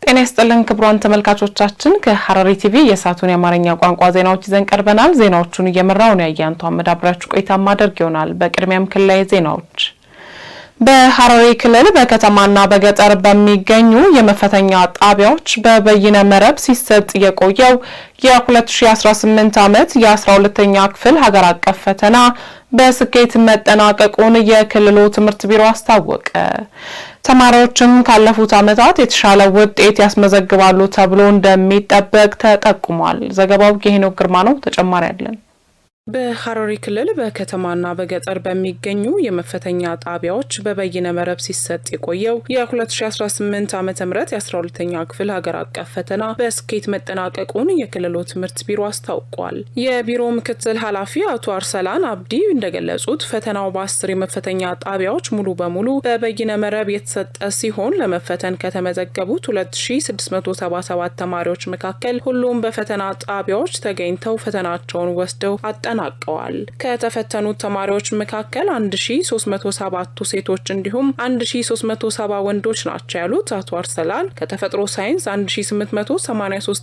ጤና ይስጥልን ክቡራን ተመልካቾቻችን ከሐረሪ ቲቪ የሳቱን የአማርኛ ቋንቋ ዜናዎች ይዘን ቀርበናል። ዜናዎቹን እየመራው ነው ያያንቱ አመዳብራችሁ ቆይታ ማድረግ ይሆናል። በቅድሚያም ክልላዊ ዜናዎች በሐረሪ ክልል በከተማና በገጠር በሚገኙ የመፈተኛ ጣቢያዎች በበይነ መረብ ሲሰጥ የቆየው የ2018 ዓመት የ12ኛ ክፍል ሀገር አቀፍ ፈተና በስኬት መጠናቀቁን የክልሉ ትምህርት ቢሮ አስታወቀ። ተማሪዎችም ካለፉት ዓመታት የተሻለ ውጤት ያስመዘግባሉ ተብሎ እንደሚጠበቅ ተጠቁሟል። ዘገባው የሄኖክ ግርማ ነው። ተጨማሪ አለን። በሐረሪ ክልል በከተማና በገጠር በሚገኙ የመፈተኛ ጣቢያዎች በበይነ መረብ ሲሰጥ የቆየው የ2018 ዓ.ም የ12ኛ ክፍል ሀገር አቀፍ ፈተና በስኬት መጠናቀቁን የክልሉ ትምህርት ቢሮ አስታውቋል። የቢሮ ምክትል ኃላፊ አቶ አርሰላን አብዲ እንደገለጹት ፈተናው በ10 የመፈተኛ ጣቢያዎች ሙሉ በሙሉ በበይነ መረብ የተሰጠ ሲሆን ለመፈተን ከተመዘገቡት 2677 ተማሪዎች መካከል ሁሉም በፈተና ጣቢያዎች ተገኝተው ፈተናቸውን ወስደው አጠናቀዋል። ከተፈተኑት ተማሪዎች መካከል 1307ቱ ሴቶች እንዲሁም 1370 ወንዶች ናቸው ያሉት አቶ አርሰላን ከተፈጥሮ ሳይንስ 1883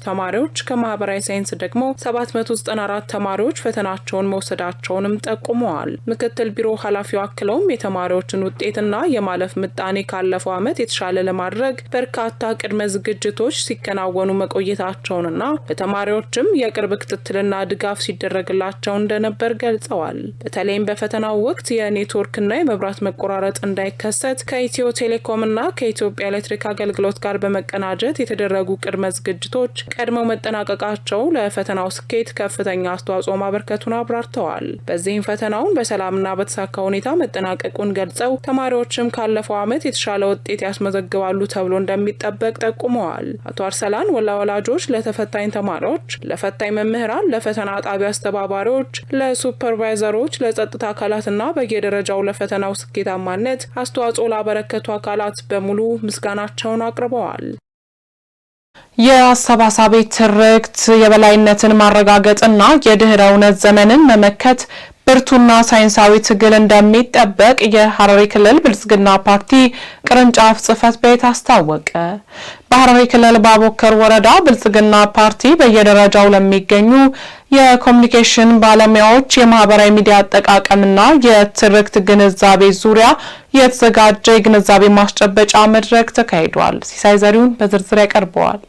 ተማሪዎች ከማህበራዊ ሳይንስ ደግሞ 794 ተማሪዎች ፈተናቸውን መውሰዳቸውንም ጠቁመዋል። ምክትል ቢሮ ኃላፊው አክለውም የተማሪዎችን ውጤትና የማለፍ ምጣኔ ካለፈው ዓመት የተሻለ ለማድረግ በርካታ ቅድመ ዝግጅቶች ሲከናወኑ መቆየታቸውንና ለተማሪዎችም የቅርብ ክትትልና ድጋፍ ሲደረግላቸው እንደነበር ገልጸዋል። በተለይም በፈተናው ወቅት የኔትወርክና የመብራት መቆራረጥ እንዳይከሰት ከኢትዮ ቴሌኮምና ከኢትዮጵያ ኤሌክትሪክ አገልግሎት ጋር በመቀናጀት የተደረጉ ቅድመ ዝግጅቶች ቀድመው መጠናቀቃቸው ለፈተናው ስኬት ከፍተኛ አስተዋጽኦ ማበርከቱን አብራርተዋል። በዚህም ፈተናውን በሰላምና በተሳካ ሁኔታ መጠናቀቁን ገልጸው ተማሪዎችም ካለፈው ዓመት የተሻለ ውጤት ያስመዘግባሉ ተብሎ እንደሚጠበቅ ጠቁመዋል። አቶ አርሰላን ወላጆች ለተፈታኝ ተማሪዎች፣ ለፈታኝ መምህራን፣ ለፈተና ጣቢያ አስተባባሪዎች፣ ለሱፐርቫይዘሮች፣ ለጸጥታ አካላትና በየደረጃው ለፈተናው ስኬታማነት አስተዋጽኦ ላበረከቱ አካላት በሙሉ ምስጋናቸውን አቅርበዋል። የአሰባሳቢ ትርክት የበላይነትን ማረጋገጥና የድህረ እውነት ዘመንን መመከት ብርቱና ሳይንሳዊ ትግል እንደሚጠበቅ የሐረሪ ክልል ብልጽግና ፓርቲ ቅርንጫፍ ጽህፈት ቤት አስታወቀ። በሐረሪ ክልል በአቦከር ወረዳ ብልጽግና ፓርቲ በየደረጃው ለሚገኙ የኮሙኒኬሽን ባለሙያዎች የማህበራዊ ሚዲያ አጠቃቀምና የትርክት ግንዛቤ ዙሪያ የተዘጋጀ የግንዛቤ ማስጨበጫ መድረክ ተካሂዷል። ሲሳይ ዘሪሁን በዝርዝር ያቀርበዋል።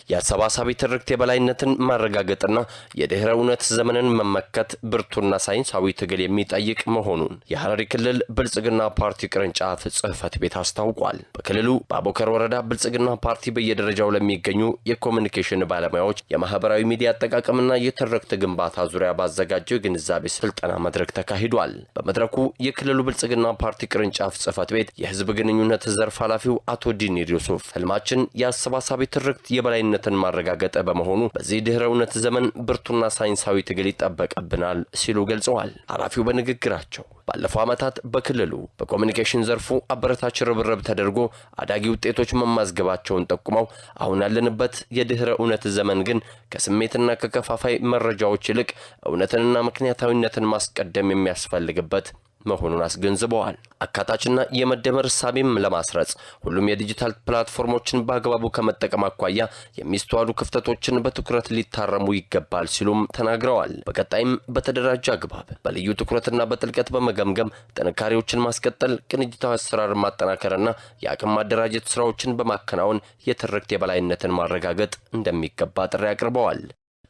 የአሰባሳቢ ትርክት የበላይነትን ማረጋገጥና የድህረ እውነት ዘመንን መመከት ብርቱና ሳይንሳዊ ትግል የሚጠይቅ መሆኑን የሐረሪ ክልል ብልጽግና ፓርቲ ቅርንጫፍ ጽህፈት ቤት አስታውቋል። በክልሉ በአቦከር ወረዳ ብልጽግና ፓርቲ በየደረጃው ለሚገኙ የኮሙኒኬሽን ባለሙያዎች የማህበራዊ ሚዲያ አጠቃቀምና የትርክት ግንባታ ዙሪያ ባዘጋጀው የግንዛቤ ስልጠና መድረክ ተካሂዷል። በመድረኩ የክልሉ ብልጽግና ፓርቲ ቅርንጫፍ ጽህፈት ቤት የህዝብ ግንኙነት ዘርፍ ኃላፊው አቶ ዲኒር ዩሱፍ ህልማችን የአሰባሳቢ ትርክት የበላይነት ማረጋገጥ በመሆኑ በዚህ ድህረ እውነት ዘመን ብርቱና ሳይንሳዊ ትግል ይጠበቅብናል ሲሉ ገልጸዋል። ኃላፊው በንግግራቸው ባለፈው ዓመታት በክልሉ በኮሙኒኬሽን ዘርፉ አበረታች ርብርብ ተደርጎ አዳጊ ውጤቶች መማዝገባቸውን ጠቁመው አሁን ያለንበት የድህረ እውነት ዘመን ግን ከስሜትና ከከፋፋይ መረጃዎች ይልቅ እውነትንና ምክንያታዊነትን ማስቀደም የሚያስፈልግበት መሆኑን አስገንዝበዋል። አካታችና የመደመር እሳቤም ለማስረጽ ሁሉም የዲጂታል ፕላትፎርሞችን በአግባቡ ከመጠቀም አኳያ የሚስተዋሉ ክፍተቶችን በትኩረት ሊታረሙ ይገባል ሲሉም ተናግረዋል። በቀጣይም በተደራጀ አግባብ በልዩ ትኩረትና በጥልቀት በመገምገም ጥንካሬዎችን ማስቀጠል፣ ቅንጅታዊ አሰራር ማጠናከርና የአቅም ማደራጀት ስራዎችን በማከናወን የትርክት የበላይነትን ማረጋገጥ እንደሚገባ ጥሪ አቅርበዋል።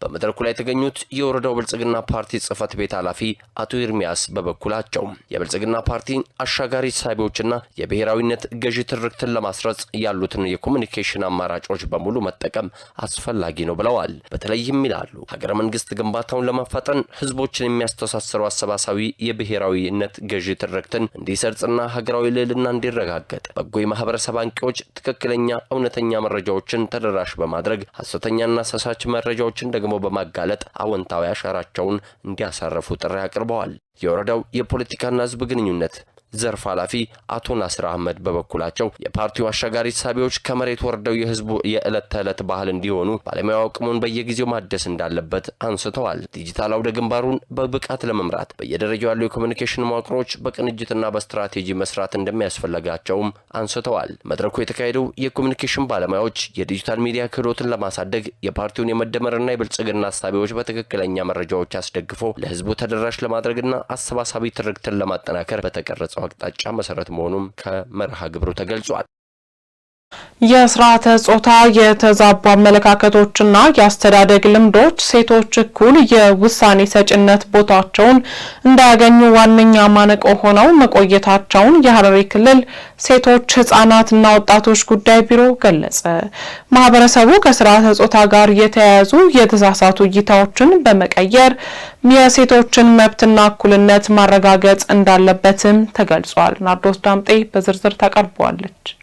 በመድረኩ ላይ የተገኙት የወረዳው ብልጽግና ፓርቲ ጽህፈት ቤት ኃላፊ አቶ ኤርሚያስ በበኩላቸው የብልጽግና ፓርቲ አሻጋሪ ሳቢዎችና የብሔራዊነት ገዢ ትርክትን ለማስረጽ ያሉትን የኮሙኒኬሽን አማራጮች በሙሉ መጠቀም አስፈላጊ ነው ብለዋል። በተለይም ይላሉ ሀገረ መንግስት ግንባታውን ለማፋጠን ህዝቦችን የሚያስተሳስሩ አሰባሳቢ የብሔራዊነት ገዢ ትርክትን እንዲሰርጽና ሀገራዊ ልዕልና እንዲረጋገጥ በጎ የማህበረሰብ አንቂዎች ትክክለኛ እውነተኛ መረጃዎችን ተደራሽ በማድረግ ሐሰተኛና አሳሳች መረጃዎችን ደግሞ በማጋለጥ አወንታዊ አሻራቸውን እንዲያሳርፉ ጥሪ አቅርበዋል። የወረዳው የፖለቲካና ህዝብ ግንኙነት ዘርፍ ኃላፊ አቶ ናስር አህመድ በበኩላቸው የፓርቲው አሻጋሪ ተሳቢዎች ከመሬት ወርደው የህዝቡ የዕለት ተዕለት ባህል እንዲሆኑ ባለሙያው አቅሙን በየጊዜው ማደስ እንዳለበት አንስተዋል። ዲጂታል አውደ ግንባሩን በብቃት ለመምራት በየደረጃው ያሉ የኮሙኒኬሽን መዋቅሮች በቅንጅትና በስትራቴጂ መስራት እንደሚያስፈልጋቸውም አንስተዋል። መድረኩ የተካሄደው የኮሙኒኬሽን ባለሙያዎች የዲጂታል ሚዲያ ክህሎትን ለማሳደግ የፓርቲውን የመደመርና የብልጽግና ሀሳቦች በትክክለኛ መረጃዎች አስደግፎ ለህዝቡ ተደራሽ ለማድረግና አሰባሳቢ ትርክትን ለማጠናከር በተቀረጸው አቅጣጫ መሰረት መሆኑም ከመርሃ ግብሩ ተገልጿል። የስርዓተ ጾታ የተዛቡ አመለካከቶችና የአስተዳደግ ልምዶች ሴቶች እኩል የውሳኔ ሰጭነት ቦታቸውን እንዳያገኙ ዋነኛ ማነቆ ሆነው መቆየታቸውን የሐረሪ ክልል ሴቶች ህጻናትና ወጣቶች ጉዳይ ቢሮ ገለጸ። ማህበረሰቡ ከስርዓተ ጾታ ጋር የተያያዙ የተሳሳቱ እይታዎችን በመቀየር የሴቶችን መብትና እኩልነት ማረጋገጥ እንዳለበትም ተገልጿል። ናርዶስ ዳምጤ በዝርዝር ታቀርበዋለች።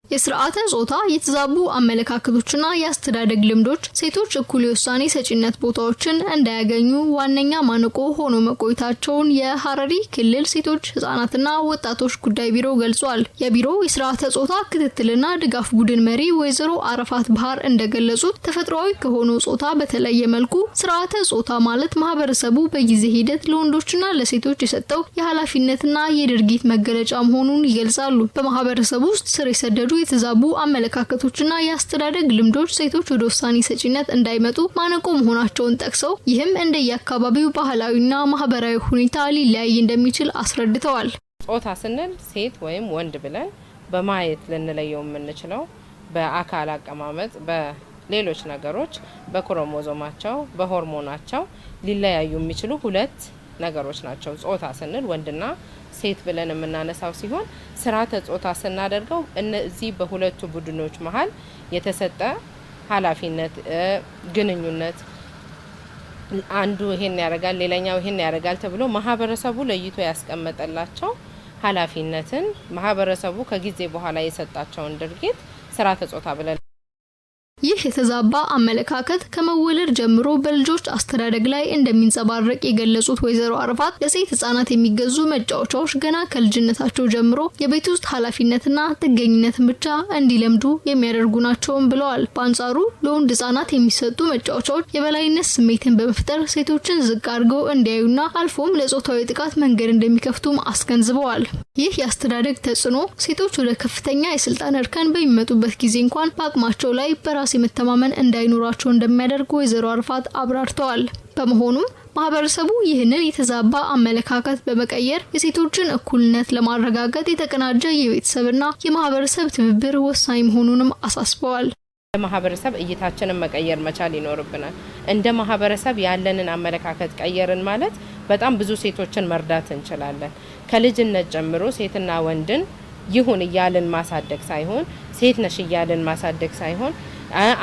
የስርዓተ ጾታ የተዛቡ አመለካከቶችና የአስተዳደግ ልምዶች ሴቶች እኩል የውሳኔ ሰጪነት ቦታዎችን እንዳያገኙ ዋነኛ ማነቆ ሆኖ መቆየታቸውን የሐረሪ ክልል ሴቶች ህጻናትና ወጣቶች ጉዳይ ቢሮ ገልጿል። የቢሮው የስርዓተ ጾታ ክትትልና ድጋፍ ቡድን መሪ ወይዘሮ አረፋት ባህር እንደገለጹት ተፈጥሯዊ ከሆነው ጾታ በተለየ መልኩ ስርዓተ ጾታ ማለት ማህበረሰቡ በጊዜ ሂደት ለወንዶችና ለሴቶች የሰጠው የኃላፊነትና የድርጊት መገለጫ መሆኑን ይገልጻሉ። በማህበረሰቡ ውስጥ ስር የሰደዱ የተዛቡ አመለካከቶችና የአስተዳደግ ልምዶች ሴቶች ወደ ውሳኔ ሰጪነት እንዳይመጡ ማነቆ መሆናቸውን ጠቅሰው ይህም እንደየአካባቢው ባህላዊና ማህበራዊ ሁኔታ ሊለያይ እንደሚችል አስረድተዋል። ጾታ ስንል ሴት ወይም ወንድ ብለን በማየት ልንለየው የምንችለው በአካል አቀማመጥ፣ በሌሎች ነገሮች፣ በክሮሞዞማቸው፣ በሆርሞናቸው ሊለያዩ የሚችሉ ሁለት ነገሮች ናቸው። ጾታ ስንል ወንድና ሴት ብለን የምናነሳው ሲሆን ስርዓተ ጾታ ስናደርገው እነዚህ በሁለቱ ቡድኖች መሀል የተሰጠ ኃላፊነት፣ ግንኙነት አንዱ ይሄን ያደርጋል ሌላኛው ይሄን ያደርጋል ተብሎ ማህበረሰቡ ለይቶ ያስቀመጠላቸው ኃላፊነትን ማህበረሰቡ ከጊዜ በኋላ የሰጣቸውን ድርጊት ስርዓተ ጾታ ብለን ይህ የተዛባ አመለካከት ከመወለድ ጀምሮ በልጆች አስተዳደግ ላይ እንደሚንጸባረቅ የገለጹት ወይዘሮ አረፋት ለሴት ህጻናት የሚገዙ መጫወቻዎች ገና ከልጅነታቸው ጀምሮ የቤት ውስጥ ኃላፊነትና ጥገኝነትን ብቻ እንዲለምዱ የሚያደርጉ ናቸውም ብለዋል። በአንጻሩ ለወንድ ህጻናት የሚሰጡ መጫወቻዎች የበላይነት ስሜትን በመፍጠር ሴቶችን ዝቅ አድርገው እንዲያዩና አልፎም ለጾታዊ ጥቃት መንገድ እንደሚከፍቱም አስገንዝበዋል። ይህ የአስተዳደግ ተጽዕኖ ሴቶች ወደ ከፍተኛ የስልጣን እርከን በሚመጡበት ጊዜ እንኳን በአቅማቸው ላይ በራስ መተማመን እንዳይኖራቸው እንደሚያደርጉ ወይዘሮ አረፋት አብራርተዋል። በመሆኑም ማህበረሰቡ ይህንን የተዛባ አመለካከት በመቀየር የሴቶችን እኩልነት ለማረጋገጥ የተቀናጀ የቤተሰብና የማህበረሰብ ትብብር ወሳኝ መሆኑንም አሳስበዋል። ማህበረሰብ እይታችንን መቀየር መቻል ይኖርብናል። እንደ ማህበረሰብ ያለንን አመለካከት ቀየርን ማለት በጣም ብዙ ሴቶችን መርዳት እንችላለን። ከልጅነት ጀምሮ ሴትና ወንድን ይሁን እያልን ማሳደግ ሳይሆን ሴት ነሽ እያልን ማሳደግ ሳይሆን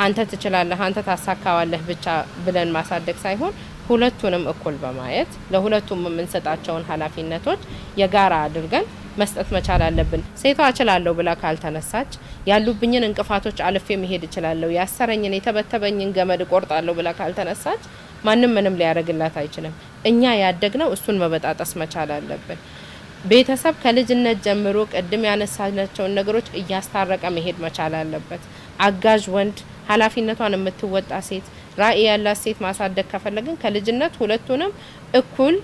አንተ ትችላለህ አንተ ታሳካዋለህ ብቻ ብለን ማሳደግ ሳይሆን ሁለቱንም እኩል በማየት ለሁለቱም የምንሰጣቸውን ኃላፊነቶች የጋራ አድርገን መስጠት መቻል አለብን። ሴቷ እችላለሁ ብላ ካልተነሳች ያሉብኝን እንቅፋቶች አልፌ መሄድ እችላለሁ ያሰረኝን የተበተበኝን ገመድ ቆርጣለሁ ብላ ካልተነሳች ማንም ምንም ሊያደርግላት አይችልም። እኛ ያደግነው እሱን መበጣጠስ መቻል አለብን። ቤተሰብ ከልጅነት ጀምሮ ቀድም ያነሳናቸውን ነገሮች እያስታረቀ መሄድ መቻል አለበት። አጋዥ ወንድ፣ ኃላፊነቷን የምትወጣ ሴት፣ ራዕይ ያላት ሴት ማሳደግ ከፈለግን ከልጅነት ሁለቱንም እኩል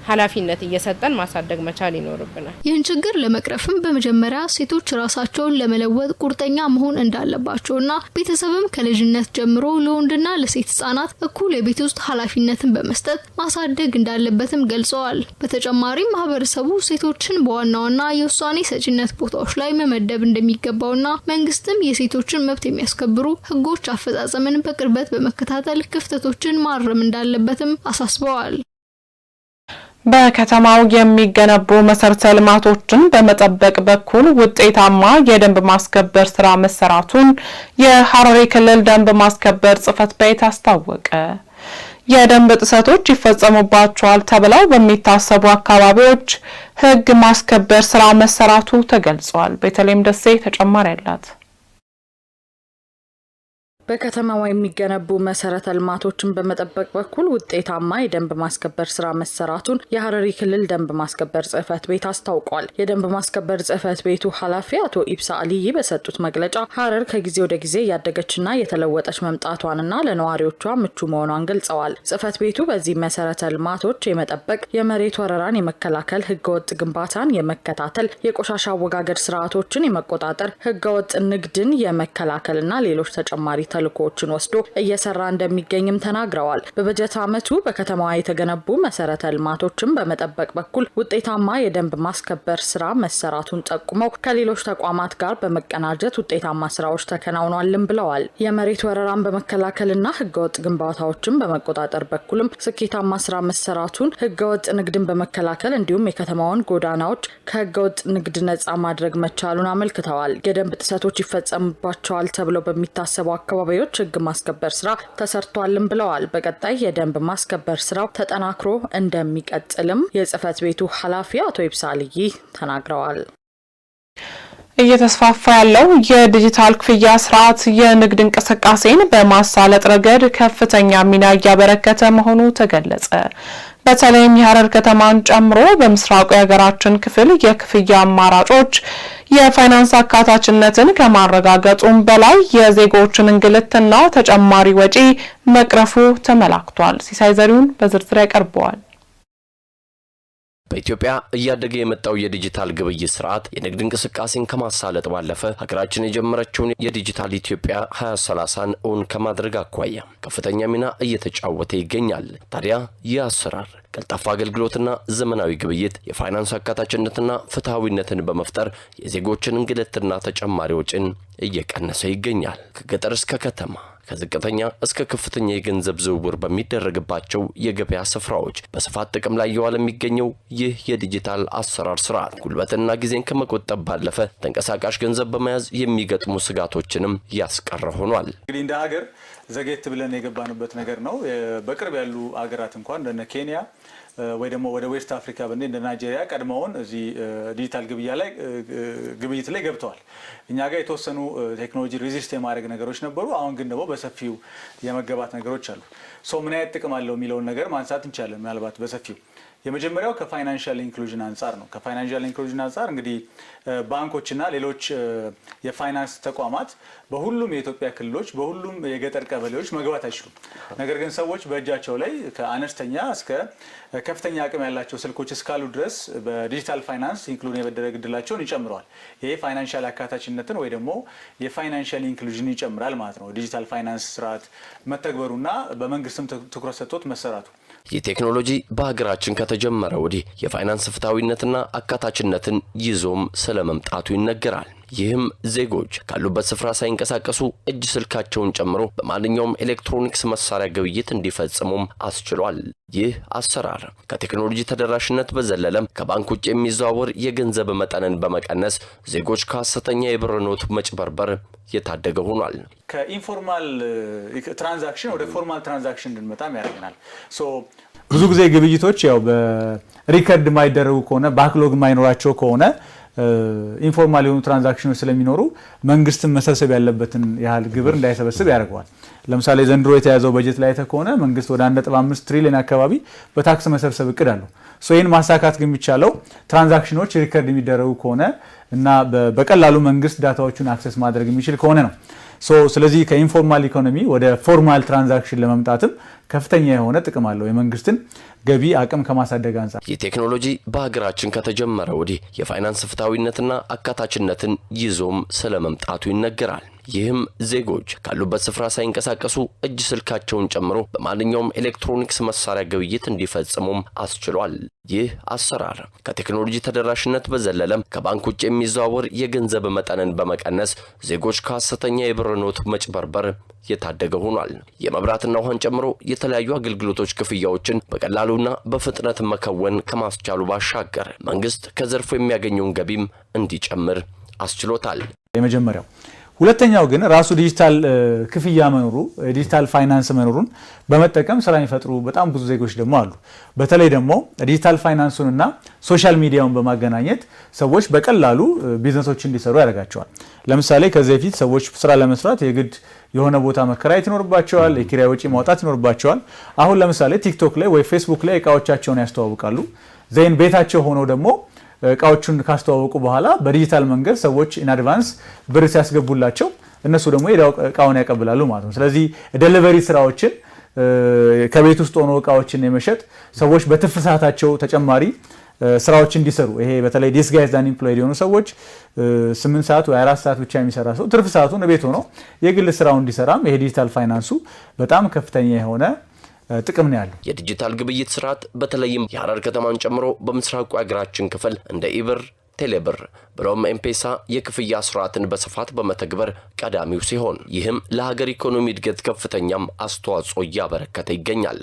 ኃላፊነት እየሰጠን ማሳደግ መቻል ይኖርብናል። ይህን ችግር ለመቅረፍም በመጀመሪያ ሴቶች ራሳቸውን ለመለወጥ ቁርጠኛ መሆን እንዳለባቸውና ቤተሰብም ከልጅነት ጀምሮ ለወንድና ለሴት ህጻናት እኩል የቤት ውስጥ ኃላፊነትን በመስጠት ማሳደግ እንዳለበትም ገልጸዋል። በተጨማሪም ማህበረሰቡ ሴቶችን በዋና ዋና የውሳኔ ሰጪነት ቦታዎች ላይ መመደብ እንደሚገባውና መንግስትም የሴቶችን መብት የሚያስከብሩ ህጎች አፈጻጸምን በቅርበት በመከታተል ክፍተቶችን ማረም እንዳለበትም አሳስበዋል። በከተማው የሚገነቡ መሰረተ ልማቶችን በመጠበቅ በኩል ውጤታማ የደንብ ማስከበር ስራ መሰራቱን የሐረሪ ክልል ደንብ ማስከበር ጽሕፈት ቤት አስታወቀ። የደንብ ጥሰቶች ይፈጸሙባቸዋል ተብለው በሚታሰቡ አካባቢዎች ህግ ማስከበር ስራ መሰራቱ ተገልጿል። በተለይም ደሴ ተጨማሪ አላት። በከተማው የሚገነቡ መሰረተ ልማቶችን በመጠበቅ በኩል ውጤታማ የደንብ ማስከበር ስራ መሰራቱን የሐረሪ ክልል ደንብ ማስከበር ጽህፈት ቤት አስታውቋል። የደንብ ማስከበር ጽህፈት ቤቱ ኃላፊ አቶ ኢብሳ አልይ በሰጡት መግለጫ ሐረር ከጊዜ ወደ ጊዜ ያደገችና የተለወጠች መምጣቷንና ለነዋሪዎቿ ምቹ መሆኗን ገልጸዋል። ጽህፈት ቤቱ በዚህ መሰረተ ልማቶች የመጠበቅ፣ የመሬት ወረራን የመከላከል፣ ህገወጥ ግንባታን የመከታተል፣ የቆሻሻ አወጋገድ ስርዓቶችን የመቆጣጠር፣ ህገወጥ ንግድን የመከላከልና ሌሎች ተጨማሪ ተልእኮዎችን ወስዶ እየሰራ እንደሚገኝም ተናግረዋል። በበጀት ዓመቱ በከተማዋ የተገነቡ መሰረተ ልማቶችን በመጠበቅ በኩል ውጤታማ የደንብ ማስከበር ስራ መሰራቱን ጠቁመው ከሌሎች ተቋማት ጋር በመቀናጀት ውጤታማ ስራዎች ተከናውኗልም ብለዋል። የመሬት ወረራን በመከላከልና ህገወጥ ግንባታዎችን በመቆጣጠር በኩልም ስኬታማ ስራ መሰራቱን፣ ህገወጥ ንግድን በመከላከል እንዲሁም የከተማውን ጎዳናዎች ከህገወጥ ንግድ ነጻ ማድረግ መቻሉን አመልክተዋል። የደንብ ጥሰቶች ይፈጸሙባቸዋል ተብለው በሚታሰቡ አካባቢዎች ህግ ማስከበር ስራ ተሰርቷልም ብለዋል። በቀጣይ የደንብ ማስከበር ስራው ተጠናክሮ እንደሚቀጥልም የጽህፈት ቤቱ ኃላፊ አቶ ኢብሳ አልይ ተናግረዋል። እየተስፋፋ ያለው የዲጂታል ክፍያ ስርዓት የንግድ እንቅስቃሴን በማሳለጥ ረገድ ከፍተኛ ሚና እያበረከተ መሆኑ ተገለጸ። በተለይም የሐረር ከተማን ጨምሮ በምስራቁ የሀገራችን ክፍል የክፍያ አማራጮች የፋይናንስ አካታችነትን ከማረጋገጡም በላይ የዜጎችን እንግልትና ተጨማሪ ወጪ መቅረፉ ተመላክቷል። ሲሳይ ዘሪሁን በዝርዝር ያቀርበዋል። በኢትዮጵያ እያደገ የመጣው የዲጂታል ግብይት ስርዓት የንግድ እንቅስቃሴን ከማሳለጥ ባለፈ ሀገራችን የጀመረችውን የዲጂታል ኢትዮጵያ 2030ን እውን ከማድረግ አኳያ ከፍተኛ ሚና እየተጫወተ ይገኛል። ታዲያ ይህ አሰራር ቀልጣፋ አገልግሎትና ዘመናዊ ግብይት የፋይናንስ አካታችነትና ፍትሃዊነትን በመፍጠር የዜጎችን እንግልትና ተጨማሪ ወጪን እየቀነሰ ይገኛል። ከገጠር እስከ ከተማ ከዝቅተኛ እስከ ከፍተኛ የገንዘብ ዝውውር በሚደረግባቸው የገበያ ስፍራዎች በስፋት ጥቅም ላይ እየዋለ የሚገኘው ይህ የዲጂታል አሰራር ስርዓት ጉልበትና ጊዜን ከመቆጠብ ባለፈ ተንቀሳቃሽ ገንዘብ በመያዝ የሚገጥሙ ስጋቶችንም ያስቀረ ሆኗል። እንግዲህ እንደ ሀገር ዘጌት ብለን የገባንበት ነገር ነው። በቅርብ ያሉ ሀገራት እንኳን እንደ ኬንያ ወይ ደግሞ ወደ ዌስት አፍሪካ በእንደ እንደ ናይጄሪያ ቀድመውን እዚህ ዲጂታል ግብይት ላይ ገብተዋል። እኛ ጋር የተወሰኑ ቴክኖሎጂ ሬዚስት የማድረግ ነገሮች ነበሩ። አሁን ግን ደግሞ በሰፊው የመገባት ነገሮች አሉ። ምን አይነት ጥቅም አለው የሚለውን ነገር ማንሳት እንችላለን። ምናልባት በሰፊው የመጀመሪያው ከፋይናንሻል ኢንክሉዥን አንጻር ነው። ከፋይናንሻል ኢንክሉዥን አንጻር እንግዲህ ባንኮችና ሌሎች የፋይናንስ ተቋማት በሁሉም የኢትዮጵያ ክልሎች በሁሉም የገጠር ቀበሌዎች መግባት አይችሉም። ነገር ግን ሰዎች በእጃቸው ላይ ከአነስተኛ እስከ ከፍተኛ አቅም ያላቸው ስልኮች እስካሉ ድረስ በዲጂታል ፋይናንስ ኢንክሉድ የመደረግ እድላቸውን ይጨምረዋል። ይሄ ፋይናንሻል አካታችነትን ወይ ደግሞ የፋይናንሻል ኢንክሉዥን ይጨምራል ማለት ነው። ዲጂታል ፋይናንስ ስርዓት መተግበሩና በመንግስትም ትኩረት ሰጥቶት መሰራቱ ይህ ቴክኖሎጂ በሀገራችን ከተጀመረ ወዲህ የፋይናንስ ፍትሃዊነትና አካታችነትን ይዞም ስለመምጣቱ ይነገራል። ይህም ዜጎች ካሉበት ስፍራ ሳይንቀሳቀሱ እጅ ስልካቸውን ጨምሮ በማንኛውም ኤሌክትሮኒክስ መሳሪያ ግብይት እንዲፈጽሙም አስችሏል። ይህ አሰራር ከቴክኖሎጂ ተደራሽነት በዘለለም ከባንክ ውጭ የሚዘዋወር የገንዘብ መጠንን በመቀነስ ዜጎች ከሐሰተኛ የብር ኖት መጭበርበር የታደገ ሆኗል። ከኢንፎርማል ትራንዛክሽን ወደ ፎርማል ትራንዛክሽን እንድንመጣም ያደርገናል። ብዙ ጊዜ ግብይቶች ያው በሪከርድ የማይደረጉ ከሆነ ባክሎግ የማይኖራቸው ከሆነ ኢንፎርማል የሆኑ ትራንዛክሽኖች ስለሚኖሩ መንግስትም መሰብሰብ ያለበትን ያህል ግብር እንዳይሰበስብ ያደርገዋል። ለምሳሌ ዘንድሮ የተያዘው በጀት ላይ ተከሆነ መንግስት ወደ 1.5 ትሪሊዮን አካባቢ በታክስ መሰብሰብ እቅድ አለው። ይህን ማሳካት ግን የሚቻለው ትራንዛክሽኖች ሪከርድ የሚደረጉ ከሆነ እና በቀላሉ መንግስት ዳታዎቹን አክሰስ ማድረግ የሚችል ከሆነ ነው። ስለዚህ ከኢንፎርማል ኢኮኖሚ ወደ ፎርማል ትራንዛክሽን ለመምጣትም ከፍተኛ የሆነ ጥቅም አለው የመንግስትን ገቢ አቅም ከማሳደግ አንጻር። ይህ ቴክኖሎጂ በሀገራችን ከተጀመረ ወዲህ የፋይናንስ ፍትሃዊነትና አካታችነትን ይዞም ስለመምጣቱ ይነገራል። ይህም ዜጎች ካሉበት ስፍራ ሳይንቀሳቀሱ እጅ ስልካቸውን ጨምሮ በማንኛውም ኤሌክትሮኒክስ መሳሪያ ግብይት እንዲፈጽሙም አስችሏል። ይህ አሰራር ከቴክኖሎጂ ተደራሽነት በዘለለም ከባንክ ውጭ የሚዘዋወር የገንዘብ መጠንን በመቀነስ ዜጎች ከሐሰተኛ የብር ኖት መጭበርበር የታደገ ሆኗል። የመብራትና ውሃን ጨምሮ የተለያዩ አገልግሎቶች ክፍያዎችን በቀላሉና በፍጥነት መከወን ከማስቻሉ ባሻገር መንግስት ከዘርፉ የሚያገኘውን ገቢም እንዲጨምር አስችሎታል። የመጀመሪያው ሁለተኛው ግን ራሱ ዲጂታል ክፍያ መኖሩ ዲጂታል ፋይናንስ መኖሩን በመጠቀም ስራ የሚፈጥሩ በጣም ብዙ ዜጎች ደግሞ አሉ። በተለይ ደግሞ ዲጂታል ፋይናንሱንና ሶሻል ሚዲያውን በማገናኘት ሰዎች በቀላሉ ቢዝነሶች እንዲሰሩ ያደርጋቸዋል። ለምሳሌ ከዚህ በፊት ሰዎች ስራ ለመስራት የግድ የሆነ ቦታ መከራየት ይኖርባቸዋል፣ የኪራይ ወጪ ማውጣት ይኖርባቸዋል። አሁን ለምሳሌ ቲክቶክ ላይ ወይ ፌስቡክ ላይ እቃዎቻቸውን ያስተዋውቃሉ። ዘይን ቤታቸው ሆነው ደግሞ እቃዎቹን ካስተዋወቁ በኋላ በዲጂታል መንገድ ሰዎች ኢን አድቫንስ ብር ሲያስገቡላቸው እነሱ ደግሞ እቃውን ያቀብላሉ ማለት ነው። ስለዚህ ዴሊቨሪ ስራዎችን ከቤት ውስጥ ሆኖ እቃዎችን የመሸጥ ሰዎች በትርፍ ሰዓታቸው ተጨማሪ ስራዎች እንዲሰሩ ይሄ በተለይ ዲስጋይዝድ አንኤምፕሎይድ የሆኑ ሰዎች 8 ሰዓት ወይ 4 ሰዓት ብቻ የሚሰራ ሰው ትርፍ ሰዓቱን ቤት ሆኖ የግል ስራውን እንዲሰራም ይሄ ዲጂታል ፋይናንሱ በጣም ከፍተኛ የሆነ ጥቅም ነው ያለው። የዲጂታል ግብይት ስርዓት በተለይም የሐረር ከተማን ጨምሮ በምስራቁ የሀገራችን ክፍል እንደ ኢብር፣ ቴሌብር ብሎም ኤምፔሳ የክፍያ ስርዓትን በስፋት በመተግበር ቀዳሚው ሲሆን ይህም ለሀገር ኢኮኖሚ እድገት ከፍተኛም አስተዋጽኦ እያበረከተ ይገኛል።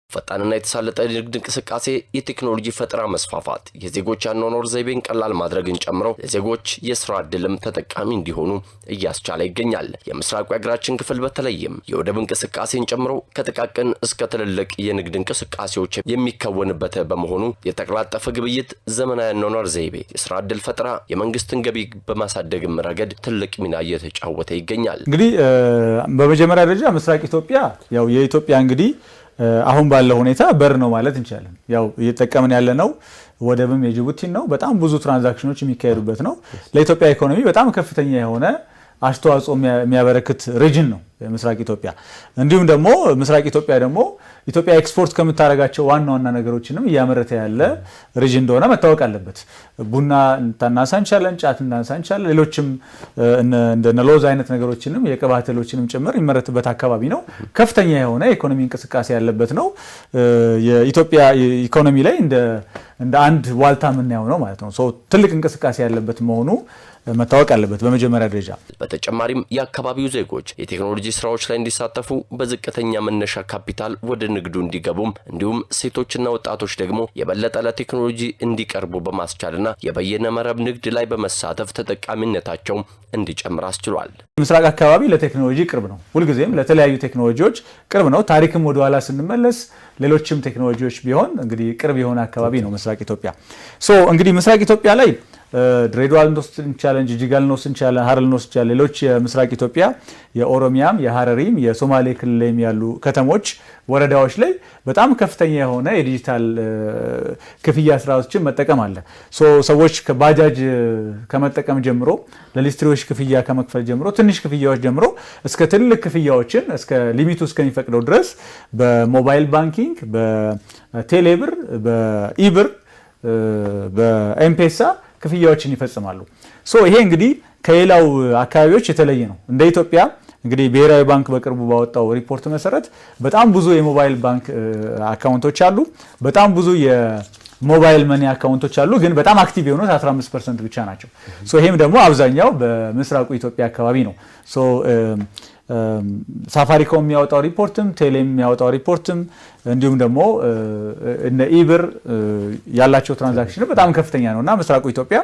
ፈጣንና የተሳለጠ ንግድ እንቅስቃሴ፣ የቴክኖሎጂ ፈጠራ መስፋፋት የዜጎች አኗኗር ዘይቤን ቀላል ማድረግን ጨምሮ ለዜጎች የስራ ዕድልም ተጠቃሚ እንዲሆኑ እያስቻለ ይገኛል። የምስራቁ የሀገራችን ክፍል በተለይም የወደብ እንቅስቃሴን ጨምሮ ከጥቃቅን እስከ ትልልቅ የንግድ እንቅስቃሴዎች የሚከወንበት በመሆኑ የተቀላጠፈ ግብይት፣ ዘመናዊ አኗኗር ዘይቤ፣ የስራ ዕድል ፈጠራ የመንግስትን ገቢ በማሳደግም ረገድ ትልቅ ሚና እየተጫወተ ይገኛል። እንግዲህ በመጀመሪያ ደረጃ ምስራቅ ኢትዮጵያ ያው የኢትዮጵያ እንግዲህ አሁን ባለው ሁኔታ በር ነው ማለት እንችላለን። ያው እየተጠቀምን ያለ ነው ወደብም የጅቡቲ ነው። በጣም ብዙ ትራንዛክሽኖች የሚካሄዱበት ነው። ለኢትዮጵያ ኢኮኖሚ በጣም ከፍተኛ የሆነ አስተዋጽኦ የሚያበረክት ሪጅን ነው ምስራቅ ኢትዮጵያ። እንዲሁም ደግሞ ምስራቅ ኢትዮጵያ ደግሞ ኢትዮጵያ ኤክስፖርት ከምታደርጋቸው ዋና ዋና ነገሮችንም እያመረተ ያለ ሪጅን እንደሆነ መታወቅ አለበት። ቡና ታናሳ እንችላለን፣ ጫት እናንሳ እንችላለን፣ ሌሎችም እንደ ሎዝ አይነት ነገሮችንም የቅባት እህሎችንም ጭምር ይመረትበት አካባቢ ነው። ከፍተኛ የሆነ ኢኮኖሚ እንቅስቃሴ ያለበት ነው። የኢትዮጵያ ኢኮኖሚ ላይ እንደ አንድ ዋልታ የምናየው ነው ማለት ነው። ትልቅ እንቅስቃሴ ያለበት መሆኑ መታወቅ አለበት በመጀመሪያ ደረጃ። በተጨማሪም የአካባቢው ዜጎች የቴክኖሎጂ ስራዎች ላይ እንዲሳተፉ በዝቅተኛ መነሻ ካፒታል ወደ ንግዱ እንዲገቡም እንዲሁም ሴቶችና ወጣቶች ደግሞ የበለጠ ለቴክኖሎጂ እንዲቀርቡ በማስቻልና የበየነ መረብ ንግድ ላይ በመሳተፍ ተጠቃሚነታቸው እንዲጨምር አስችሏል። ምስራቅ አካባቢ ለቴክኖሎጂ ቅርብ ነው። ሁልጊዜም ለተለያዩ ቴክኖሎጂዎች ቅርብ ነው። ታሪክም ወደ ኋላ ስንመለስ ሌሎችም ቴክኖሎጂዎች ቢሆን እንግዲህ ቅርብ የሆነ አካባቢ ነው ምስራቅ ኢትዮጵያ። እንግዲህ ምስራቅ ኢትዮጵያ ላይ ድሬዳዋ ልንወስድ እንችላለን፣ ጅጅጋ ልንወስድ እንችላለን፣ ሀረር ልንወስድ እንችላለን። ሌሎች የምስራቅ ኢትዮጵያ የኦሮሚያም የሀረሪም የሶማሌ ክልልም ያሉ ከተሞች ወረዳዎች ላይ በጣም ከፍተኛ የሆነ የዲጂታል ክፍያ ስርዓቶችን መጠቀም አለ። ሰዎች ከባጃጅ ከመጠቀም ጀምሮ ለሊስትሪዎች ክፍያ ከመክፈል ጀምሮ ትንሽ ክፍያዎች ጀምሮ እስከ ትልቅ ክፍያዎችን እስከ ሊሚቱ እስከሚፈቅደው ድረስ በሞባይል ባንኪንግ፣ በቴሌብር፣ በኢብር፣ በኤምፔሳ ክፍያዎችን ይፈጽማሉ። ይሄ እንግዲህ ከሌላው አካባቢዎች የተለየ ነው። እንደ ኢትዮጵያ እንግዲህ ብሔራዊ ባንክ በቅርቡ ባወጣው ሪፖርት መሰረት በጣም ብዙ የሞባይል ባንክ አካውንቶች አሉ። በጣም ብዙ የሞባይል መኒ አካውንቶች አሉ። ግን በጣም አክቲቭ የሆኑት 15% ብቻ ናቸው። ይሄም ደግሞ አብዛኛው በምስራቁ ኢትዮጵያ አካባቢ ነው። ሳፋሪኮም የሚያወጣው ሪፖርትም ቴሌም የሚያወጣው ሪፖርትም እንዲሁም ደግሞ እነ ኢብር ያላቸው ትራንዛክሽን በጣም ከፍተኛ ነውና ምስራቁ ኢትዮጵያ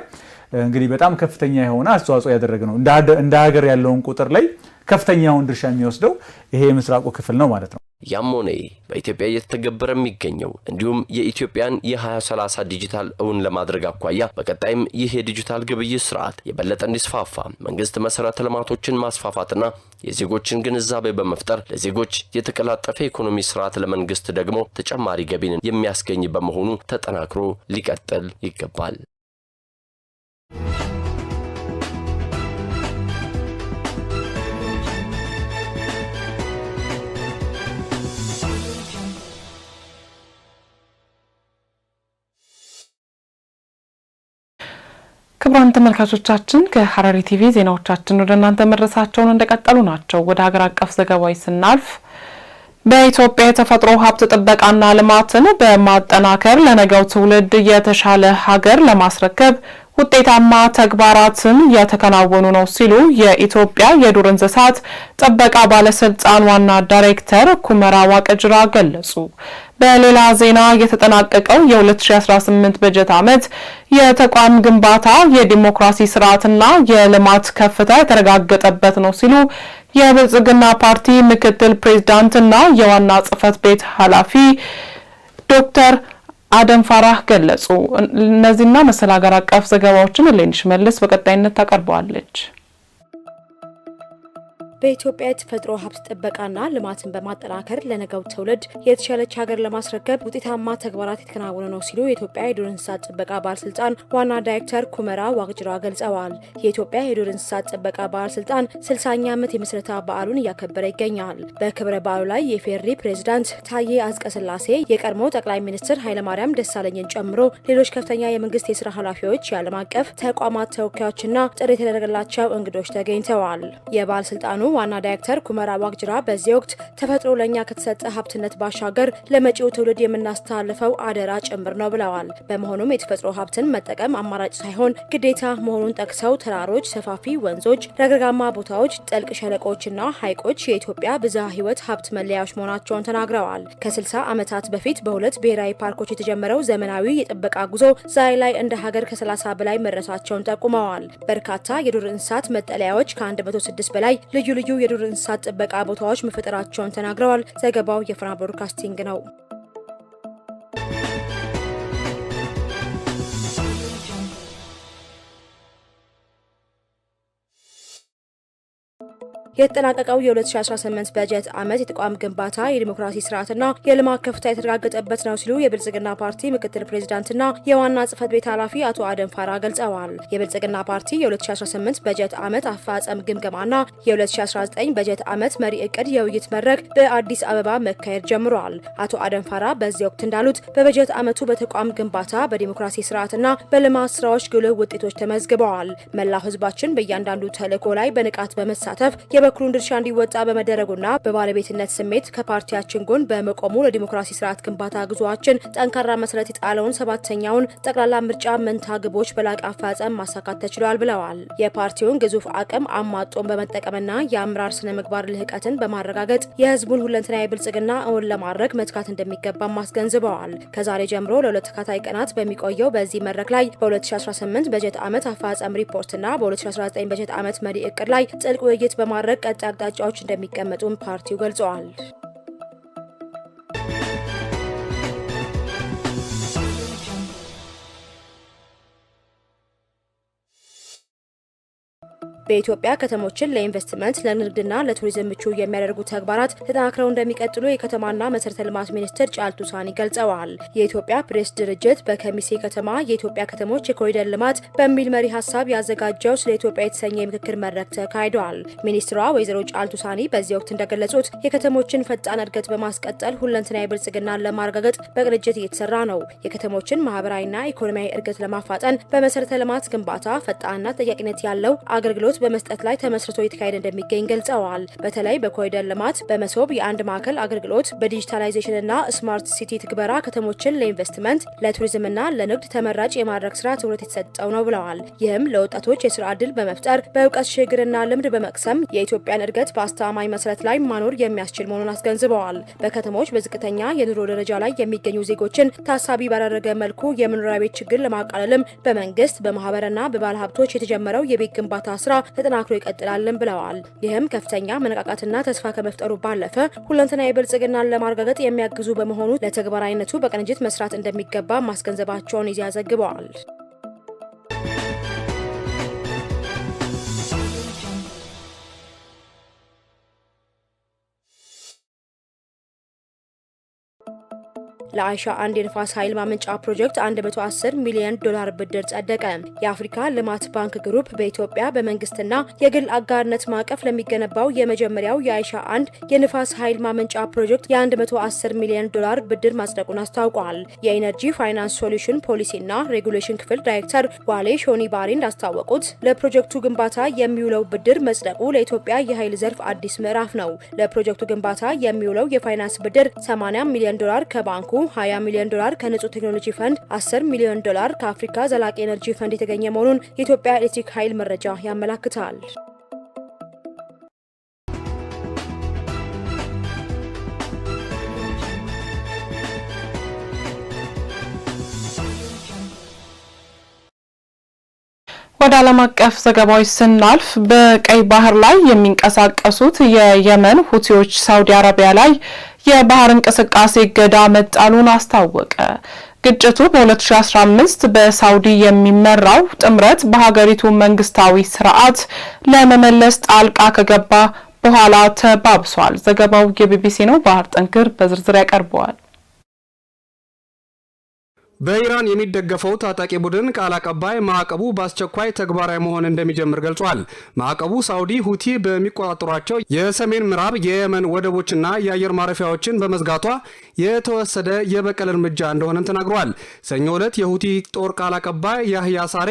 እንግዲህ በጣም ከፍተኛ የሆነ አስተዋጽኦ ያደረገ ነው። እንደ ሀገር ያለውን ቁጥር ላይ ከፍተኛውን ድርሻ የሚወስደው ይሄ የምስራቁ ክፍል ነው ማለት ነው። ያም ሆነ በኢትዮጵያ እየተተገበረ የሚገኘው እንዲሁም የኢትዮጵያን የ2030 ዲጂታል እውን ለማድረግ አኳያ በቀጣይም ይህ የዲጂታል ግብይት ስርዓት የበለጠ እንዲስፋፋ መንግስት መሰረተ ልማቶችን ማስፋፋትና የዜጎችን ግንዛቤ በመፍጠር ለዜጎች የተቀላጠፈ ኢኮኖሚ ስርዓት ለመንግስት ደግሞ ተጨማሪ ገቢን የሚያስገኝ በመሆኑ ተጠናክሮ ሊቀጥል ይገባል። ክቡራን ተመልካቾቻችን ከሐረሪ ቲቪ ዜናዎቻችን ወደ እናንተ መድረሳቸውን እንደቀጠሉ ናቸው። ወደ ሀገር አቀፍ ዘገባዎች ስናልፍ በኢትዮጵያ የተፈጥሮ ሀብት ጥበቃና ልማትን በማጠናከር ለነገው ትውልድ የተሻለ ሀገር ለማስረከብ ውጤታማ ተግባራትን የተከናወኑ ነው ሲሉ የኢትዮጵያ የዱር እንስሳት ጥበቃ ባለስልጣን ዋና ዳይሬክተር ኩመራ ዋቀጅራ ገለጹ። በሌላ ዜና የተጠናቀቀው የ2018 በጀት ዓመት የተቋም ግንባታ የዲሞክራሲ ስርዓትና የልማት ከፍታ የተረጋገጠበት ነው ሲሉ የብልጽግና ፓርቲ ምክትል ፕሬዝዳንትና የዋና ጽህፈት ቤት ኃላፊ ዶክተር አደም ፋራህ ገለጹ። እነዚህና መሰል ሀገር አቀፍ ዘገባዎችን ሌንሽ መልስ በቀጣይነት ታቀርበዋለች። በኢትዮጵያ የተፈጥሮ ሀብት ጥበቃና ልማትን በማጠናከር ለነገው ትውልድ የተሻለች ሀገር ለማስረከብ ውጤታማ ተግባራት የተከናወኑ ነው ሲሉ የኢትዮጵያ የዱር እንስሳት ጥበቃ ባለስልጣን ዋና ዳይሬክተር ኩመራ ዋቅጅራ ገልጸዋል። የኢትዮጵያ የዱር እንስሳት ጥበቃ ባለስልጣን 60ኛ ዓመት የምስረታ በዓሉን እያከበረ ይገኛል። በክብረ በዓሉ ላይ የፌዴሪ ፕሬዝዳንት ታዬ አጽቀሥላሴ፣ የቀድሞ ጠቅላይ ሚኒስትር ኃይለማርያም ደሳለኝን ጨምሮ ሌሎች ከፍተኛ የመንግስት የስራ ኃላፊዎች፣ የዓለም አቀፍ ተቋማት ተወካዮችና ጥሪ የተደረገላቸው እንግዶች ተገኝተዋል። የባለስልጣኑ ዋና ዳይሬክተር ኩመራ ዋቅጅራ በዚህ ወቅት ተፈጥሮ ለኛ ከተሰጠ ሀብትነት ባሻገር ለመጪው ትውልድ የምናስተላልፈው አደራ ጭምር ነው ብለዋል። በመሆኑም የተፈጥሮ ሀብትን መጠቀም አማራጭ ሳይሆን ግዴታ መሆኑን ጠቅሰው ተራሮች፣ ሰፋፊ ወንዞች፣ ረግረጋማ ቦታዎች፣ ጥልቅ ሸለቆችና ሐይቆች የኢትዮጵያ ብዝሃ ሕይወት ሀብት መለያዎች መሆናቸውን ተናግረዋል። ከ60 ዓመታት በፊት በሁለት ብሔራዊ ፓርኮች የተጀመረው ዘመናዊ የጥበቃ ጉዞ ዛሬ ላይ እንደ ሀገር ከ30 በላይ መድረሳቸውን ጠቁመዋል። በርካታ የዱር እንስሳት መጠለያዎች ከ106 በላይ ልዩ ልዩ የዱር እንስሳት ጥበቃ ቦታዎች መፈጠራቸውን ተናግረዋል። ዘገባው የፍና ብሮድካስቲንግ ነው። የተጠናቀቀው የ2018 በጀት ዓመት የተቋም ግንባታ የዲሞክራሲ ስርዓትና የልማት ከፍታ የተረጋገጠበት ነው ሲሉ የብልጽግና ፓርቲ ምክትል ፕሬዝዳንትና የዋና ጽህፈት ቤት ኃላፊ አቶ አደም ፋራ ገልጸዋል። የብልጽግና ፓርቲ የ2018 በጀት ዓመት አፈጻጸም ግምገማና የ2019 በጀት ዓመት መሪ እቅድ የውይይት መድረክ በአዲስ አበባ መካሄድ ጀምሯል። አቶ አደም ፋራ በዚህ ወቅት እንዳሉት በበጀት ዓመቱ በተቋም ግንባታ በዲሞክራሲ ስርዓትና በልማት ስራዎች ጉልህ ውጤቶች ተመዝግበዋል። መላው ህዝባችን በእያንዳንዱ ተልዕኮ ላይ በንቃት በመሳተፍ የበኩሉን ድርሻ እንዲወጣ በመደረጉና በባለቤትነት ስሜት ከፓርቲያችን ጎን በመቆሙ ለዲሞክራሲ ስርዓት ግንባታ ጉዞአችን ጠንካራ መሰረት የጣለውን 7ኛውን ጠቅላላ ምርጫ መንታ ግቦች በላቀ አፈጻጸም ማሳካት ተችሏል ብለዋል። የፓርቲውን ግዙፍ አቅም አሟጦን በመጠቀምና የአመራር ስነ ምግባር ልህቀትን በማረጋገጥ የህዝቡን ሁለንተናዊ ብልጽግና እውን ለማድረግ መትጋት እንደሚገባም አስገንዝበዋል። ከዛሬ ጀምሮ ለሁለት ተከታታይ ቀናት በሚቆየው በዚህ መድረክ ላይ በ2018 በጀት ዓመት አፈጻጸም ሪፖርትና በ2019 በጀት ዓመት መሪ እቅድ ላይ ጥልቅ ውይይት በማድረግ ቀጣይ አቅጣጫዎች እንደሚቀመጡም ፓርቲው ገልጸዋል። በኢትዮጵያ ከተሞችን ለኢንቨስትመንት ለንግድና ለቱሪዝም ምቹ የሚያደርጉ ተግባራት ተጠናክረው እንደሚቀጥሉ የከተማና መሰረተ ልማት ሚኒስትር ጫልቱ ሳኒ ገልጸዋል። የኢትዮጵያ ፕሬስ ድርጅት በከሚሴ ከተማ የኢትዮጵያ ከተሞች የኮሪደር ልማት በሚል መሪ ሀሳብ ያዘጋጀው ስለ ኢትዮጵያ የተሰኘ የምክክር መድረክ ተካሂዷል። ሚኒስትሯ ወይዘሮ ጫልቱ ሳኒ በዚህ ወቅት እንደገለጹት የከተሞችን ፈጣን እድገት በማስቀጠል ሁለንተናዊ ብልጽግናን ለማረጋገጥ በቅንጅት እየተሰራ ነው። የከተሞችን ማህበራዊና ኢኮኖሚያዊ እድገት ለማፋጠን በመሰረተ ልማት ግንባታ ፈጣንና ተጠያቂነት ያለው አገልግሎት በመስጠት ላይ ተመስርቶ እየተካሄደ እንደሚገኝ ገልጸዋል። በተለይ በኮሪደር ልማት፣ በመሶብ የአንድ ማዕከል አገልግሎት፣ በዲጂታላይዜሽንና ስማርት ሲቲ ትግበራ ከተሞችን ለኢንቨስትመንት ለቱሪዝምና ለንግድ ተመራጭ የማድረግ ስራ ትኩረት የተሰጠው ነው ብለዋል። ይህም ለወጣቶች የስራ ዕድል በመፍጠር በእውቀት ሽግግርና ልምድ በመቅሰም የኢትዮጵያን እድገት በአስተማማኝ መሰረት ላይ ማኖር የሚያስችል መሆኑን አስገንዝበዋል። በከተሞች በዝቅተኛ የኑሮ ደረጃ ላይ የሚገኙ ዜጎችን ታሳቢ ባደረገ መልኩ የመኖሪያ ቤት ችግር ለማቃለልም በመንግስት በማህበርና በባለ ሀብቶች የተጀመረው የቤት ግንባታ ስራ ተጠናክሮ ይቀጥላልን ብለዋል። ይህም ከፍተኛ መነቃቃትና ተስፋ ከመፍጠሩ ባለፈ ሁለንተናዊ ብልጽግናን ለማረጋገጥ የሚያግዙ በመሆኑ ለተግባራዊነቱ በቅንጅት መስራት እንደሚገባ ማስገንዘባቸውን ይዘው ዘግበዋል። ለአይሻ አንድ የንፋስ ኃይል ማመንጫ ፕሮጀክት 110 ሚሊዮን ዶላር ብድር ጸደቀ። የአፍሪካ ልማት ባንክ ግሩፕ በኢትዮጵያ በመንግስትና የግል አጋርነት ማዕቀፍ ለሚገነባው የመጀመሪያው የአይሻ አንድ የንፋስ ኃይል ማመንጫ ፕሮጀክት የ110 ሚሊዮን ዶላር ብድር ማጽደቁን አስታውቋል። የኢነርጂ ፋይናንስ ሶሉሽን ፖሊሲና ሬጉሌሽን ክፍል ዳይሬክተር ዋሌ ሾኒ ባሪ እንዳስታወቁት ለፕሮጀክቱ ግንባታ የሚውለው ብድር መጽደቁ ለኢትዮጵያ የኃይል ዘርፍ አዲስ ምዕራፍ ነው። ለፕሮጀክቱ ግንባታ የሚውለው የፋይናንስ ብድር 80 ሚሊዮን ዶላር ከባንኩ $20 ሚሊዮን ከንጹህ ቴክኖሎጂ ፈንድ፣ $10 ሚሊዮን ከአፍሪካ ዘላቂ ኤነርጂ ፈንድ የተገኘ መሆኑን የኢትዮጵያ ኤሌክትሪክ ኃይል መረጃ ያመለክታል። ወደ ዓለም አቀፍ ዘገባዎች ስናልፍ በቀይ ባህር ላይ የሚንቀሳቀሱት የየመን ሁቲዎች ሳውዲ አረቢያ ላይ የባህር እንቅስቃሴ እገዳ መጣሉን አስታወቀ። ግጭቱ በ2015 በሳውዲ የሚመራው ጥምረት በሀገሪቱ መንግስታዊ ስርዓት ለመመለስ ጣልቃ ከገባ በኋላ ተባብሷል። ዘገባው የቢቢሲ ነው። ባህር ጠንክር በዝርዝር ያቀርበዋል። በኢራን የሚደገፈው ታጣቂ ቡድን ቃል አቀባይ ማዕቀቡ በአስቸኳይ ተግባራዊ መሆን እንደሚጀምር ገልጿል። ማዕቀቡ ሳውዲ ሁቲ በሚቆጣጠሯቸው የሰሜን ምዕራብ የየመን ወደቦችና የአየር ማረፊያዎችን በመዝጋቷ የተወሰደ የበቀል እርምጃ እንደሆነም ተናግሯል። ሰኞ ዕለት የሁቲ ጦር ቃል አቀባይ ያህያ ሳሬ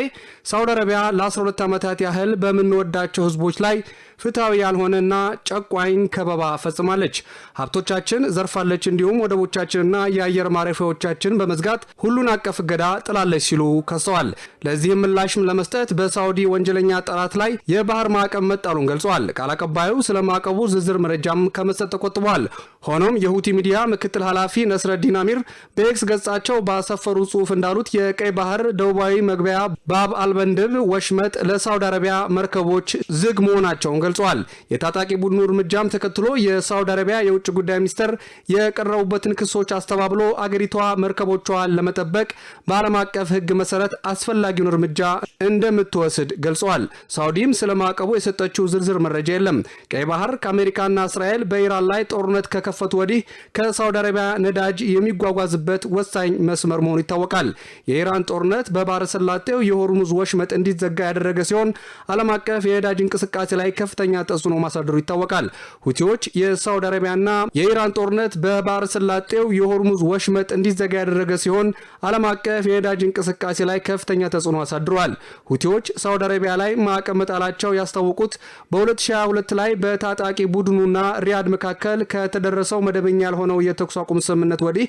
ሳውዲ አረቢያ ለ12 ዓመታት ያህል በምንወዳቸው ህዝቦች ላይ ፍትሃዊ ያልሆነና ጨቋኝ ከበባ ፈጽማለች፣ ሀብቶቻችን ዘርፋለች፣ እንዲሁም ወደቦቻችንና የአየር ማረፊያዎቻችን በመዝጋት ሁሉን አቀፍ እገዳ ጥላለች ሲሉ ከሰዋል። ለዚህም ምላሽም ለመስጠት በሳውዲ ወንጀለኛ ጠላት ላይ የባህር ማዕቀብ መጣሉን ገልጿል። ቃል አቀባዩ ስለ ማዕቀቡ ዝርዝር መረጃም ከመስጠት ተቆጥበዋል። ሆኖም የሁቲ ሚዲያ ምክትል ኃላፊ ነስረዲን አሚር በኤክስ ገጻቸው ባሰፈሩ ጽሑፍ እንዳሉት የቀይ ባህር ደቡባዊ መግቢያ ባብ አልመንደብ ወሽመጥ ለሳውዲ አረቢያ መርከቦች ዝግ መሆናቸውን ገልጿል። የታጣቂ ቡድኑ እርምጃም ተከትሎ የሳውዲ አረቢያ የውጭ ጉዳይ ሚኒስትር የቀረቡበትን ክሶች አስተባብሎ አገሪቷ መርከቦቿን ለመጠበቅ በዓለም አቀፍ ሕግ መሰረት አስፈላጊውን እርምጃ እንደምትወስድ ገልጿል። ሳውዲም ስለ ማዕቀቡ የሰጠችው ዝርዝር መረጃ የለም። ቀይ ባህር ከአሜሪካና እስራኤል በኢራን ላይ ጦርነት ከከፈቱ ወዲህ ከሳውዲ አረቢያ ነዳጅ የሚጓጓዝበት ወሳኝ መስመር መሆኑ ይታወቃል። የኢራን ጦርነት በባህረ ሰላጤው የሆርሙዝ ወሽመጥ እንዲዘጋ ያደረገ ሲሆን ዓለም አቀፍ የነዳጅ እንቅስቃሴ ላይ ከፍተኛ ተጽዕኖ ማሳደሩ ይታወቃል። ሁቲዎች የሳውዲ አረቢያና የኢራን ጦርነት በባህረ ሰላጤው የሆርሙዝ ወሽመጥ እንዲዘጋ ያደረገ ሲሆን ዓለም አቀፍ የነዳጅ እንቅስቃሴ ላይ ከፍተኛ ተጽዕኖ አሳድረዋል። ሁቲዎች ሳውዲ አረቢያ ላይ ማዕቀብ መጣላቸው ያስታወቁት በ2022 ላይ በታጣቂ ቡድኑና ሪያድ መካከል ከተደረሰው መደበኛ ያልሆነው የተኩስ አቁም ስምምነት ወዲህ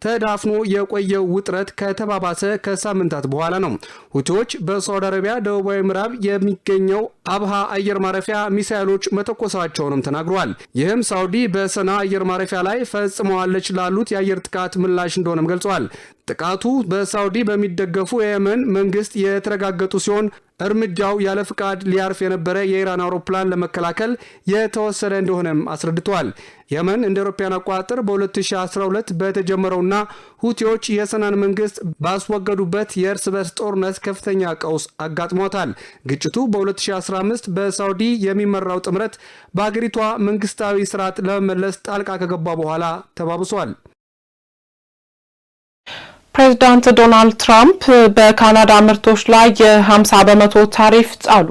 ተዳፍኖ የቆየው ውጥረት ከተባባሰ ከሳምንታት በኋላ ነው። ሁቲዎች በሳውዲ አረቢያ ደቡባዊ ምዕራብ የሚገኘው አብሃ አየር ማረፊያ ሚሳኤሎች መተኮሳቸውንም ተናግረዋል። ይህም ሳውዲ በሰና አየር ማረፊያ ላይ ፈጽመዋለች ላሉት የአየር ጥቃት ምላሽ እንደሆነም ገልጿል። ጥቃቱ በሳውዲ በሚደገፉ የየመን መንግስት የተረጋገጡ ሲሆን እርምጃው ያለ ፍቃድ ሊያርፍ የነበረ የኢራን አውሮፕላን ለመከላከል የተወሰደ እንደሆነም አስረድተዋል። የመን እንደ አውሮፓውያን አቆጣጠር በ2012 በተጀመረውና ሁቲዎች የሰናን መንግስት ባስወገዱበት የእርስ በርስ ጦርነት ከፍተኛ ቀውስ አጋጥሟታል። ግጭቱ በ2015 በሳውዲ የሚመራው ጥምረት በአገሪቷ መንግስታዊ ስርዓት ለመመለስ ጣልቃ ከገባ በኋላ ተባብሷል። ፕሬዝዳንት ዶናልድ ትራምፕ በካናዳ ምርቶች ላይ የ50 በመቶ ታሪፍ ጣሉ።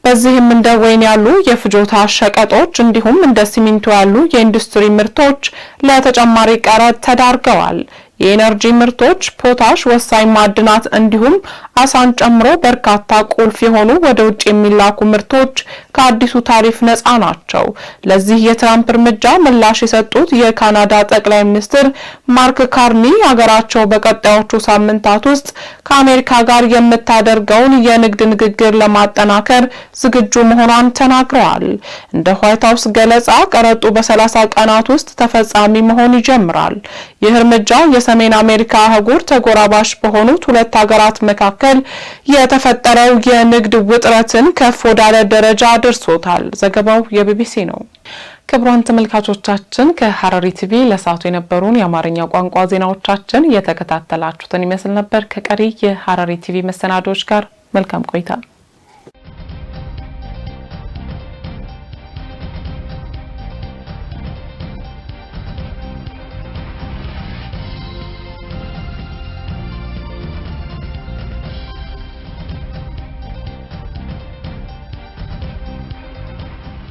በዚህም እንደ ወይን ያሉ የፍጆታ ሸቀጦች እንዲሁም እንደ ሲሚንቶ ያሉ የኢንዱስትሪ ምርቶች ለተጨማሪ ቀረጥ ተዳርገዋል። የኤነርጂ ምርቶች፣ ፖታሽ፣ ወሳኝ ማዕድናት እንዲሁም አሳን ጨምሮ በርካታ ቁልፍ የሆኑ ወደ ውጭ የሚላኩ ምርቶች ከአዲሱ ታሪፍ ነፃ ናቸው። ለዚህ የትራምፕ እርምጃ ምላሽ የሰጡት የካናዳ ጠቅላይ ሚኒስትር ማርክ ካርኒ ሀገራቸው በቀጣዮቹ ሳምንታት ውስጥ ከአሜሪካ ጋር የምታደርገውን የንግድ ንግግር ለማጠናከር ዝግጁ መሆኗን ተናግረዋል። እንደ ዋይት ሀውስ ገለጻ ቀረጡ በ30 ቀናት ውስጥ ተፈጻሚ መሆን ይጀምራል። ይህ እርምጃ የሰሜን አሜሪካ አህጉር ተጎራባሽ በሆኑት ሁለት ሀገራት መካከል የተፈጠረው የንግድ ውጥረትን ከፍ ወዳለ ደረጃ አድርሶታል። ዘገባው የቢቢሲ ነው። ክቡራን ተመልካቾቻችን ከሐረሪ ቲቪ ለሰዓቱ የነበሩን የአማርኛ ቋንቋ ዜናዎቻችን የተከታተላችሁትን ይመስል ነበር። ከቀሪ የሐረሪ ቲቪ መሰናዶዎች ጋር መልካም ቆይታ